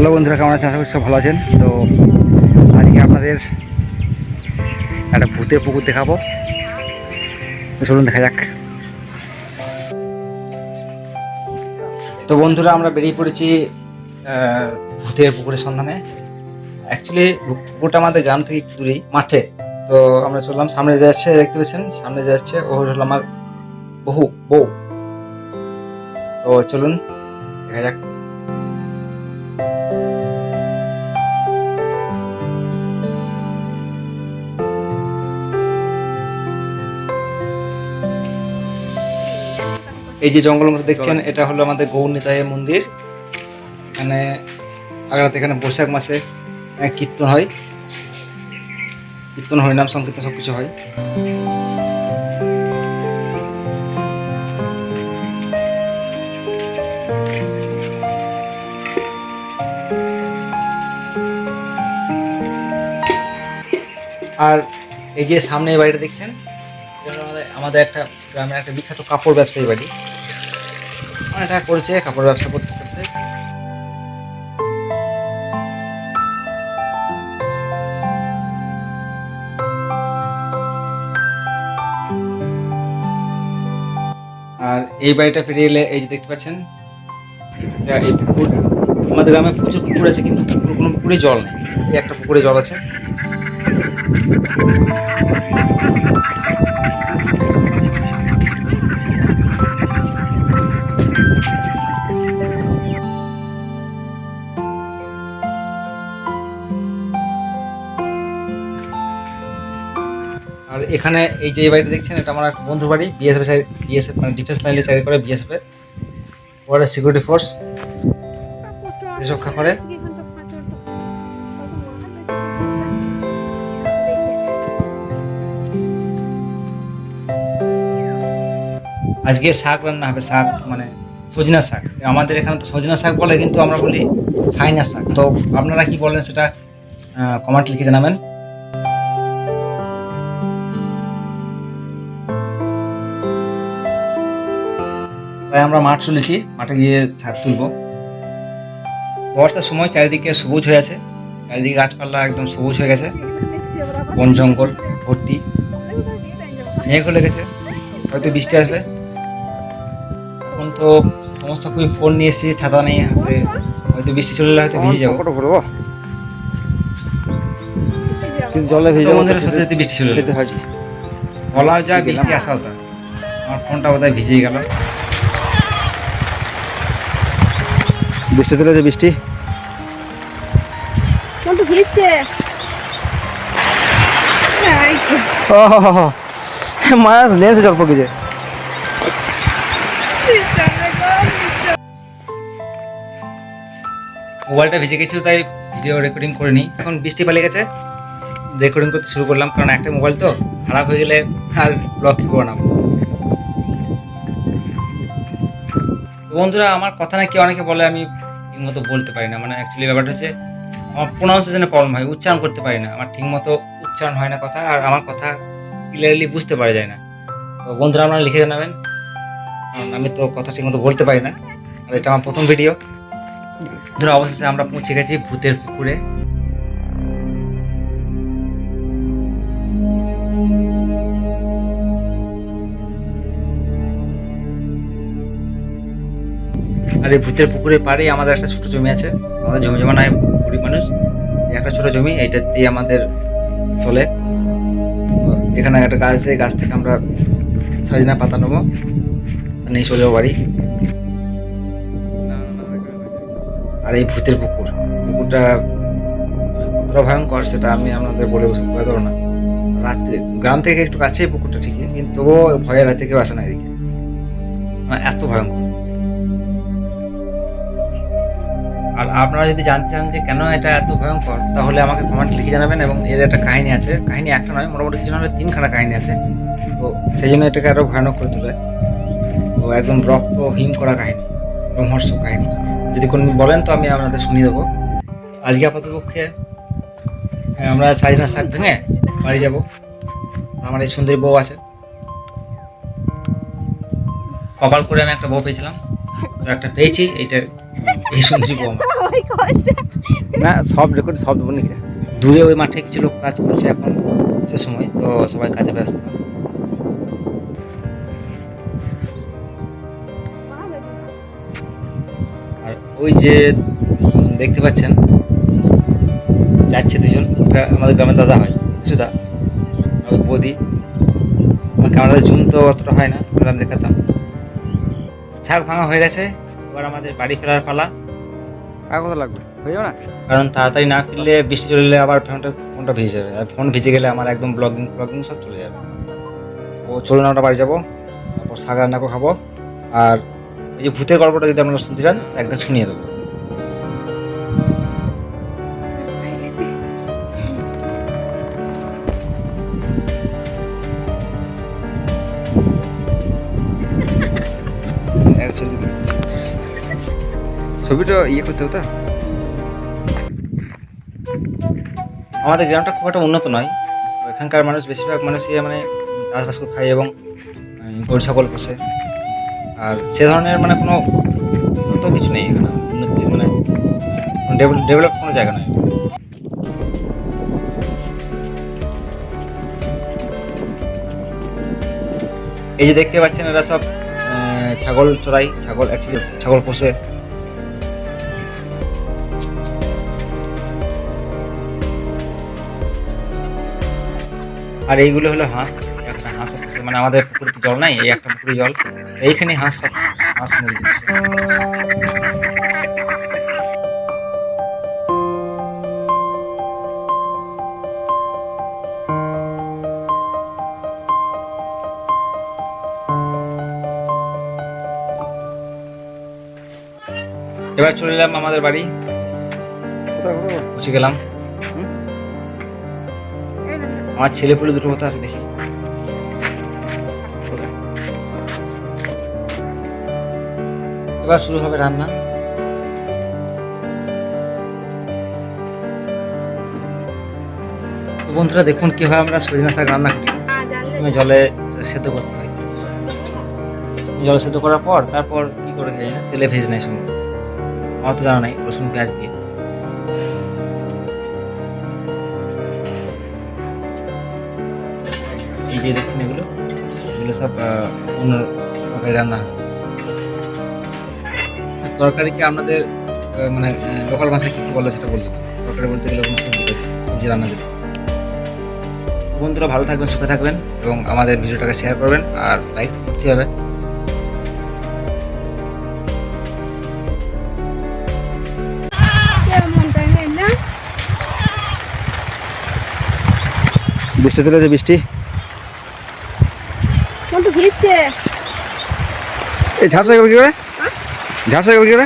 Hello বন্ধুরা, কেমন আছেন? আশা করি সব ভালো আছেন। তো আজকে আপনাদের একটা ভূতের পুকুর দেখাবো, তো চলুন দেখা যাক। তো বন্ধুরা, আমরা বেরিয়ে পড়েছি ভূতের পুকুরের সন্ধানে। অ্যাকচুয়ালি পুকুরটা আমাদের গ্রাম থেকে একটু দূরেই, মাঠে। তো আমরা চললাম, সামনে যাচ্ছে, দেখতে পাচ্ছেন সামনে যাচ্ছে, ও হলো আমার বউ। তো চলুন দেখা যাক। এই যে জঙ্গলের মধ্যে দেখছেন, এটা হলো আমাদের গৌর নিতাইয়ের মন্দির। এখানে আগ্রাতে এখানে বৈশাখ মাসে কীর্তন হয়, হরিনাম সংকীর্তন সবকিছু হয়। আর এই যে সামনে এই বাড়িটা দেখছেন, এটা হলো আমাদের একটা গ্রামের একটা বিখ্যাত কাপড় ব্যবসায়ী বাড়ি। এটা করেছে কাপড় ব্যবসা করতে করতে। আর এই বাড়িটা পেরিয়ে এলে এই যে দেখতে পাচ্ছেন, এই পুকুর। আমাদের গ্রামে প্রচুর পুকুর আছে, কিন্তু কোনো পুকুরে জল নেই। এই একটা পুকুরে জল আছে। আর এখানে এই যে এই বাড়িটা দেখছেন, এটা আমার এক বন্ধুর বাড়ি। বিএসএফ মানে ডিফেন্স লাইনে চাকরি করে। বিএসএফ এর ওরা সিকিউরিটি ফোর্স রক্ষা করে। আজকে শাক রান্না হবে, শাক মানে সজনা শাক। আমাদের এখানে তো সজনা শাক বলে, কিন্তু আমরা বলি সাইনা শাক। তো আপনারা কি বলেন সেটা কমেন্ট লিখে জানাবেন। তাই আমরা মাঠ চলেছি, মাঠে গিয়ে শাক তুলবো। বর্ষার সময় চারিদিকে সবুজ হয়ে আছে, চারিদিকে গাছপালা একদম সবুজ হয়ে গেছে, বন জঙ্গল ভর্তি। মেঘ হয়ে গেছে, হয়তো বৃষ্টি আসবে। এখন তো সমস্ত খুবই ফোন নিয়ে এসেছি, ছাতা নেই হাতে, হয়তো বৃষ্টি চলে এলে হয়তো ভিজে যাবো। জলে ভিজে বন্ধুরা, সত্যি সত্যি বৃষ্টি চলে এলো। বলা যায় বৃষ্টি আসা হতো, আমার ফোনটা বোধহয় ভিজে গেল। বৃষ্টি চলেছে, বৃষ্টি মায়া লেন্সে জল পকেছে। মোবাইলটা ভিজে গেছিল, তাই ভিডিও রেকর্ডিং করে নিই। এখন বৃষ্টি পালিয়ে গেছে, রেকর্ডিং করতে শুরু করলাম, কারণ একটা মোবাইল তো খারাপ হয়ে গেলে আর ব্লগ কি করবো না। বন্ধুরা, আমার কথা নাকি অনেকে বলে আমি ঠিকমতো বলতে পারি না। মানে অ্যাকচুয়ালি ব্যাপারটা হচ্ছে আমার প্রোনাউন্সিয়েশনে প্রবলেম হয়, উচ্চারণ করতে পারি না। আমার ঠিকমতো উচ্চারণ হয় না কথা, আর আমার কথা ক্লিয়ারলি বুঝতে পারা যায় না। তো বন্ধুরা, আপনারা লিখে জানাবেন, কারণ আমি তো কথা ঠিকমতো বলতে পারি না, আর এটা আমার প্রথম ভিডিও। বন্ধুরা, অবশেষে আমরা পৌঁছে গেছি ভূতের পুকুরে। আর এই ভূতের পুকুরের পাড়ে আমাদের একটা ছোট জমি আছে। আমাদের জমি জমা নাই, গরিব মানুষ। একটা ছোট জমি, এইটাতেই আমাদের চলে। এখানে একটা গাছ আছে, গাছ থেকে আমরা সজনা পাতা নেবো, নিয়ে চলে যাবো বাড়ি। আর এই ভূতের পুকুরটা কতটা ভয়ঙ্কর সেটা আমি আপনাদের বলে বোঝাতে পারবো না। রাত্রে গ্রাম থেকে একটু কাছেই পুকুরটা ঠিকই, কিন্তু তবুও ভয়ে রাতে কেউ আসে না এদিকে, এত ভয়ঙ্কর। আর আপনারা যদি জানতে চান যে কেন এটা এত ভয়ঙ্কর, তাহলে আমাকে কমেন্ট লিখে জানাবেন। এবং এর একটা কাহিনী আছে, কাহিনী একটা নয়, মোটামুটি কিছু না হলে 3খানা কাহিনী আছে। তো সেই জন্য এটাকে আরো ভয়ানক করে তোলে। তো একদম রক্ত হিম করা কাহিনী, রোমহর্ষক কাহিনী। যদি কোনো বলেন তো আমি আপনাদের শুনিয়ে দেবো। আজকে আপাতপক্ষে আমরা সজনা শাক ভেঙে বাড়ি যাব। আমার এই সুন্দরী বউ আছে, কপাল করে আমি একটা বউ পেয়েছিলাম, একটা পেয়েছি, এইটা এই সুন্দরী বউ আমার। না সব রেকর্ড সব দেবো নাকি। দূরে ওই মাঠে কিছু লোক কাজ করছে এখন সে সময়, তো সবাই কাজে ব্যস্ত। আর ওই যে দেখতে পাচ্ছেন যাচ্ছে দুজন, ওটা আমাদের গ্রামের দাদা হয় কিছুদা, ওই বৌদি। আমার ক্যামেরাতে জুম তো অতটা হয় না, আমি দেখাতাম। ছাগ ভাঙা হয়ে গেছে, এবার আমাদের বাড়ি ফেরার পালা। আর কত লাগবে হয়ে যাবে না, কারণ তাড়াতাড়ি না ফিরলে বৃষ্টি চলে এলে আবার ফোনটা ভিজে যাবে, আর ফোন ভিজে গেলে আমার একদম ব্লগিং সব চলে যাবে। ও চলুন আমরা বাড়ি যাবো, তারপর শাক রান্না করে খাবো। আর এই যে ভূতের গল্পটা যদি আপনারা শুনতে চান একদম শুনিয়ে দেবো। ছবিটা ইয়ে করতে হতো। আমাদের গ্রামটা খুব একটা উন্নত নয়, এখানকার মানুষ বেশিরভাগ মানুষই মানে চাষবাস করে খায় এবং গরু ছাগল পোষে। আর সে ধরনের মানে কোনো উন্নত কিছু নেই এখানে, উন্নতি মানে ডেভেলপ কোনো জায়গা নয়। এই যে দেখতে পাচ্ছেন এরা সব ছাগল চড়াই, ছাগল অ্যাকচুয়ালি ছাগল পোষে। আর এইগুলো হলো হাঁস, একটা হাঁস পোষে, মানে আমাদের পুকুরে তো জল নাই, এই একটা পুকুরে জল, এইখানে হাঁস মুরগি পোষে। এবার চলে এলাম আমাদের বাড়ি, পৌঁছে গেলাম। আমার ছেলে পুলে দুটো কথা আছে দেখি। এবার শুরু হবে রান্না। তো বন্ধুরা দেখুন কিভাবে আমরা সজনা শাক রান্না করি। প্রথমে জলে সেদ্ধ করতে হয়, জলে সেদ্ধ করার পর তারপর কি করে খাই না, তেলে ভেজে নেয় সঙ্গে, আমার তো জানা নাই, রসুন পেঁয়াজ দিয়ে। এই যে দেখছেন এগুলো সব অন্য তরকারি রান্না হয়। তরকারিকে আপনাদের মানে লোকাল ভাষায় কী কী বলে সেটা বলতে পারেন। তরকারি বলতে গেলে কোনো সবজি রান্না যেতে। বন্ধুরা ভালো থাকবেন, সুখে থাকবেন এবং আমাদের ভিডিওটাকে শেয়ার করবেন আর লাইক করতে হবে। বৃষ্টি চলে যে বৃষ্টি ভিজছে। এই ঝাপসা কি করে, ঝাপসা কি করে